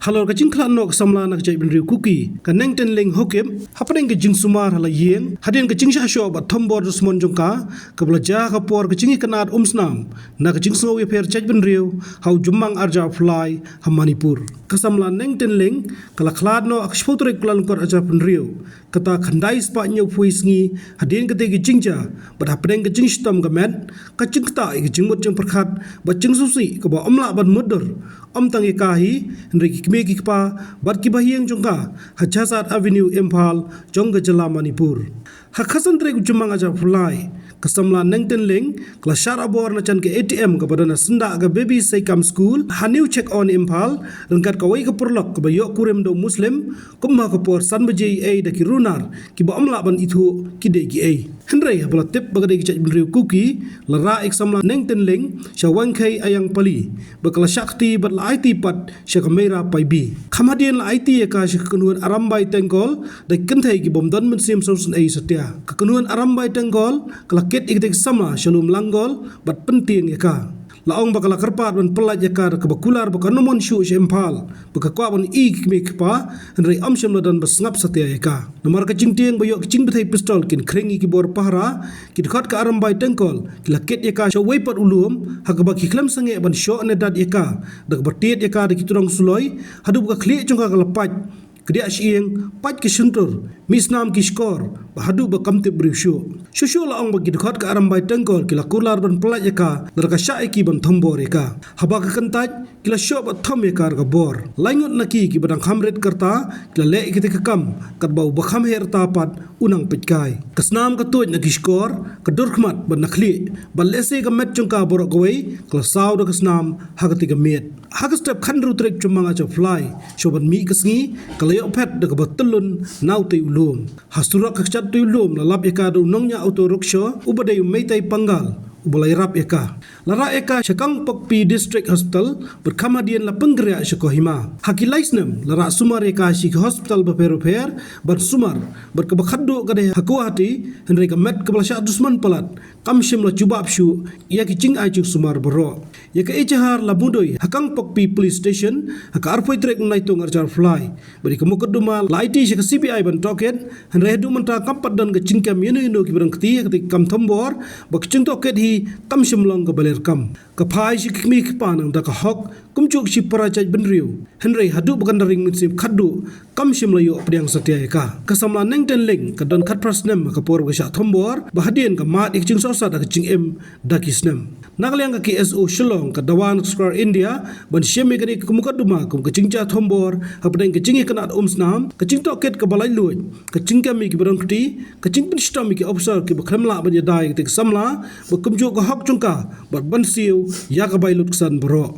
Halor ka Khlad nok Samla nak jai bin riu Kuki ka neng ten leng hokem hapeng ke Jingsumar hala yeng Hadien ke Jingshah Shoh ba Thombor Smon jongka ka belajar ka por ke Jingi kanat Um-Snam na ka Jingsong we per jai bin riu hau jumang arja fly ha Manipur ka Samla neng ten leng kala Khlad no akshpotre kulan kor arja bin riu kata khandai spa nyu phui Sngi Hadien ke te ke Jingshah ba hapeng ke Jingstam ga met ka Jingta ke Jingmut jeng perkhat ba Jingsusi ka ba omla ban mudur tangi kahi Henry Kimeki Kpa Bat Kibahiyang Jongka Hajasat Avenue Impal Jongga Jala Manipur Hakasan Trek Jumang Aja Fulai Kasamla Nengten Ling Kla Syara Bor na chan ke ATM kepada na senda ke baby Saikam School Haniu check on Impal Rengkat kawai ke perlok ke bayok kurem do Muslim Kumma ke por san bejai A da ki runar Ki ba amla ban itu kide ki A Henry habla tip bagade ki chat binriu Kuki Lara ek samla Nengten Ling Syawangkai ayang pali Bakala Shakti bat la IT pat Syakamera pai bi Khamadian la IT ya ka syakanuan arambai tengkol Da kentai ki bomdon mensim sausun A setia Kekanuan arambai tengkol Kelaket ikitek sama Shalom langgol Bat penting ya ka Laong bakala kerpat ban pelat yakar kebakular baka nomon syu sempal baka kwa ban I kmek pa Henry Am-Snam dan basngap setia yaka Namar ka jingtiang bayok jing betai pistol kin krengi ki bor pahara ki dekat ka arambai tengkol kilaket yaka syawai pat ulum hak baki klam sange ban Shoh nedat yaka dak bertiet yaka dak turang suloi hadu baka klik jongka kalapat Kedia sieng pat ke sentur misnam ki skor bahadu ba kamte briusyo shushu laong bagi dekat ke arambai tengkol kila kular ban pelat yaka darka syai ki ban Thombor yaka haba ka kentaj kila Shoh ba thom yaka ka bor laingut naki ki badang khamret kerta kila le ki te kam kat bau ba kham her tapat unang pitkai kasnam ka tuj naki skor ka durkhmat ban nakhli ban lese ka met jongka borok gawai kila saw da kasnam hagati ka met haga step khandru trek chumanga cha fly Shoh ban mi ka Sngi Layok pet de kebetelun nau te ulum hasurak kechat te ulum lalap yaka do nongnya auto rickshaw ubadai meitai panggal ubulai rap yaka lara yaka Shakang Pokpi District Hospital berkamadian la penggerak Kohima hakilaisnem lara sumar yaka si hospital beper-per bersumar berkebakhaddu kadeh hakuati henry kemet kebelasya dusman pelat kamshim la jubab syu yaki cing aju sumar bero yaka ejahar la budoi Hakang Pokpi Police Station haka arpoi trek naitung arjar fly beri kemukaduma la IT syaka CBI ban toket henry hedu menta kampat dan ke cingkam yunu ki berang keti ketik kam Thombor bak cing toket hi kam shimlong ka baler kam ka phai shi kmi ki panang da ka hok kumchuk shi parajaj benriu henry hadu bukan daring minsim khaddu kam shimla yo pdiang satya ka kasamla neng ten leng ka don khat prasnem ka por ga sha Thombor ba Hadien ka mat ik ching sosa da ching em da kisnem nagaliang ka KSO Shillong ka dawan square India ban shemi ka ni ka mukaduma ka Jingshah Thombor hapdeng ka jingi kanat Um-Snam ka ching toket ka balai luj ka chingkami ki berang kti ka ching pinstami ki officer ki bakhamla ban yadai ka Samla ba kumju ka hok chungka bat ban siu ya ka bai lutsan bro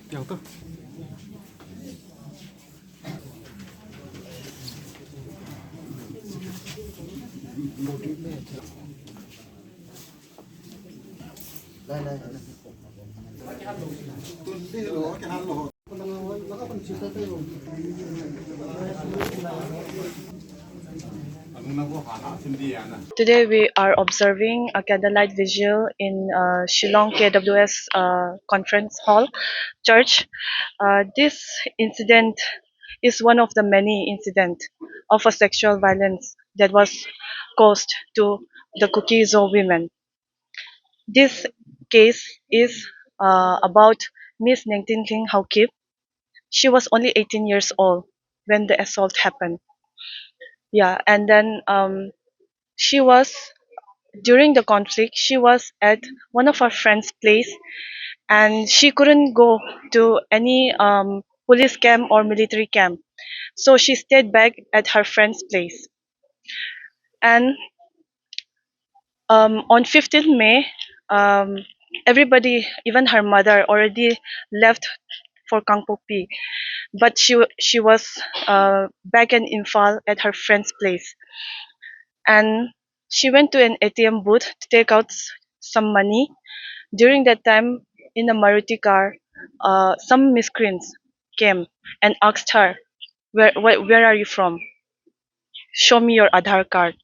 Yang tu Today we are observing a candlelight vigil in Shillong KWS Conference Hall Church. This incident is one of the many incidents of a sexual violence that was caused to the Kuki women. This case is about Miss Nengtin King Haukip. She was only 18 years old when the assault happened. Yeah, and then she was during the conflict. She was at one of her friends' place, and she couldn't go to any police camp or military camp, so she stayed back at her friend's place. And on 15th May, um, everybody, even her mother, already left for Kangpokpi, but she was back in Imphal at her friend's place, and she went to an ATM booth to take out some money. During that time, in a Maruti car, some miscreants came and asked her, where are you from? Show me your Aadhaar card."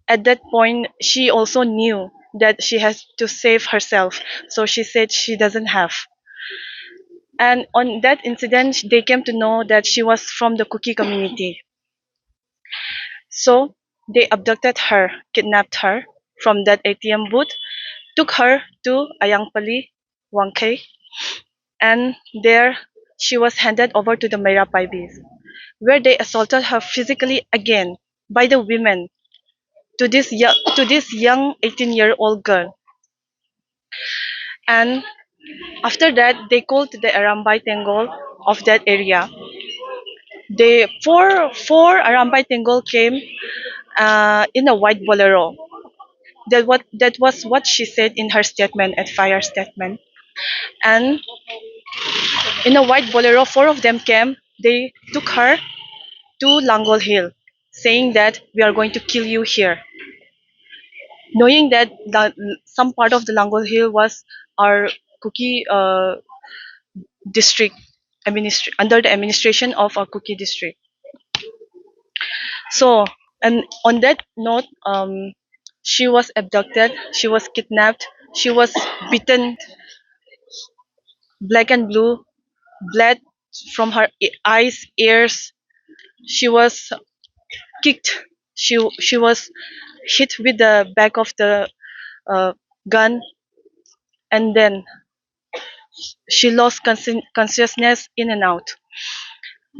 At that point, she also knew that she has to save herself, so she said she doesn't have. And on that incident, they came to know that she was from the Kuki community. So they abducted her, kidnapped her from that ATM booth, took her to Ayangpali, Wangkei, and there she was handed over to the Meira Paibis, where they assaulted her physically again by the women to this young 18-year-old girl. And after that, they called the Arambai Tengol of that area. They four Arambai Tengol came in a white bolero. That was what she said in her statement at fire statement. And in a white bolero, four of them came. They took her to Langol Hill, saying that we are going to kill you here. Knowing that some part of the Langol Hill was our Kuki district, under the administration of our Kuki district. So, and on that note, she was abducted, she was kidnapped, she was beaten black and blue, bled from her eyes, ears. She was kicked. She was hit with the back of the uh, gun, and then she lost consciousness in and out.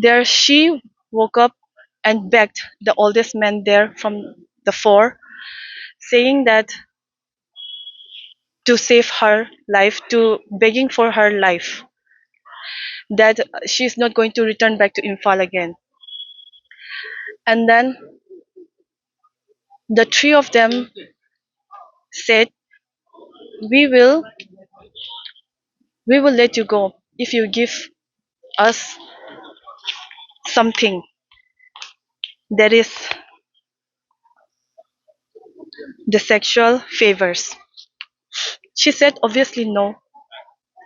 There she woke up and begged the oldest man there from the four, saying that to save her life, to begging for her life, that she's not going to return back to Imphal again. And then the three of them said, "We will, we will let you go if you give us something, that is the sexual favors." She said obviously no,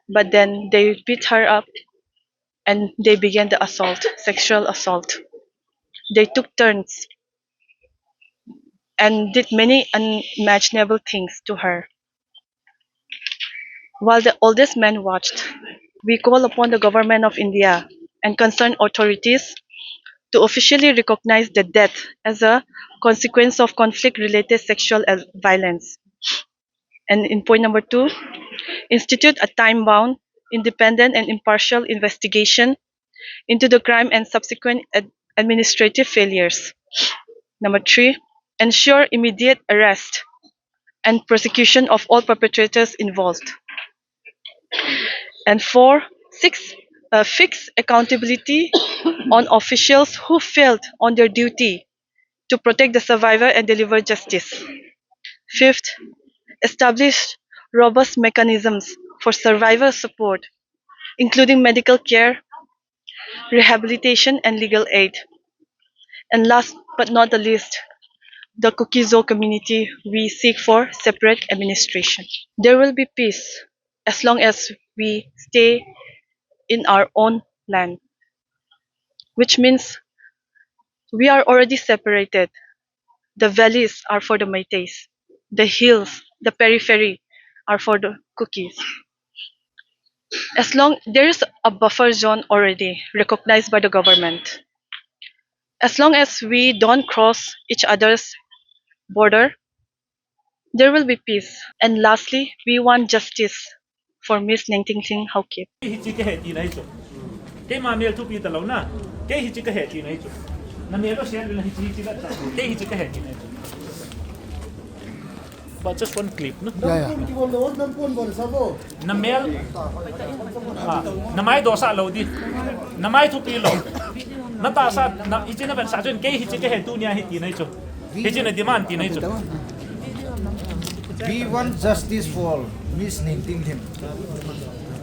but then they beat her up and they began the assault, sexual assault. They took turns and did many unimaginable things to her. While the oldest man watched, we call upon the government of India and concerned authorities to officially recognize the death as a consequence of conflict-related sexual violence. And in point number 2, institute a time-bound, independent and impartial investigation into the crime and subsequent administrative failures. Number 3, ensure immediate arrest and prosecution of all perpetrators involved. And 4, fix accountability on officials who failed on their duty to protect the survivor and deliver justice. 5th, establish robust mechanisms for survivor support, including medical care, rehabilitation, and legal aid. And last but not the least, the Kuki community, we seek for separate administration. There will be peace as long as we stay in our own land, which means we are already separated. The valleys are for the Métis, the hills, the periphery are for the Kukis. As long there is a buffer zone already recognized by the government. As long as we don't cross each other's border, there will be peace. And lastly, we want justice for Miss Neng Ting Ting Haokip. cái mà miêu thu pi tờ lâu na cái hi chỉ cái hệ gì này chứ nằm miêu đó xem là hi chỉ là cái hi chỉ cái hệ gì này but just one clip no nằm miêu nằm ai đồ sa lâu đi nằm ai thu pi lâu nó ta sa hi chỉ nó vẫn sa chuyện cái hi chỉ cái hệ tu nia hi gì này chứ Hiji na demand ti na chu. We want justice for all. Miss Ninting him.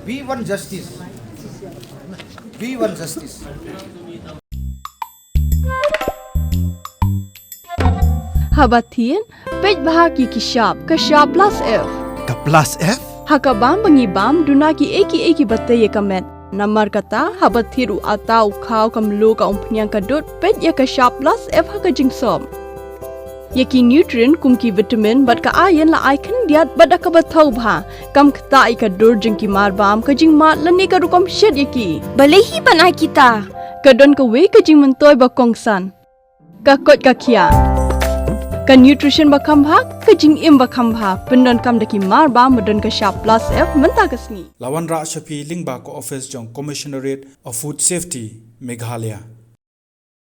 We want justice. We want justice. Hadien pej bahagi kishap plus F. Ka plus F? Hakabam bangibam dunaki eki batay kamet. Namar kata habathiru atau kau kamlu ka umpnyang kadut pej ya kishap plus F haka jingsom. Yaki nutrient kumki vitamin bat ka ayan la icon diat bat ka bathau bha kam khta ka dur jingki marbam ka jing mat lani ka rukom shed yaki. Balehi banai kita. Kadon ka we ka jing mentoy ba kongsan. Ka kot ka kia. Ka nutrition ba kambha ka jing im ba kambha pendon kam daki marba medon ka sharp plus F menta kasni. Lawan Ra Shafi Lingba ko office jong Commissionerate of Food Safety Meghalaya.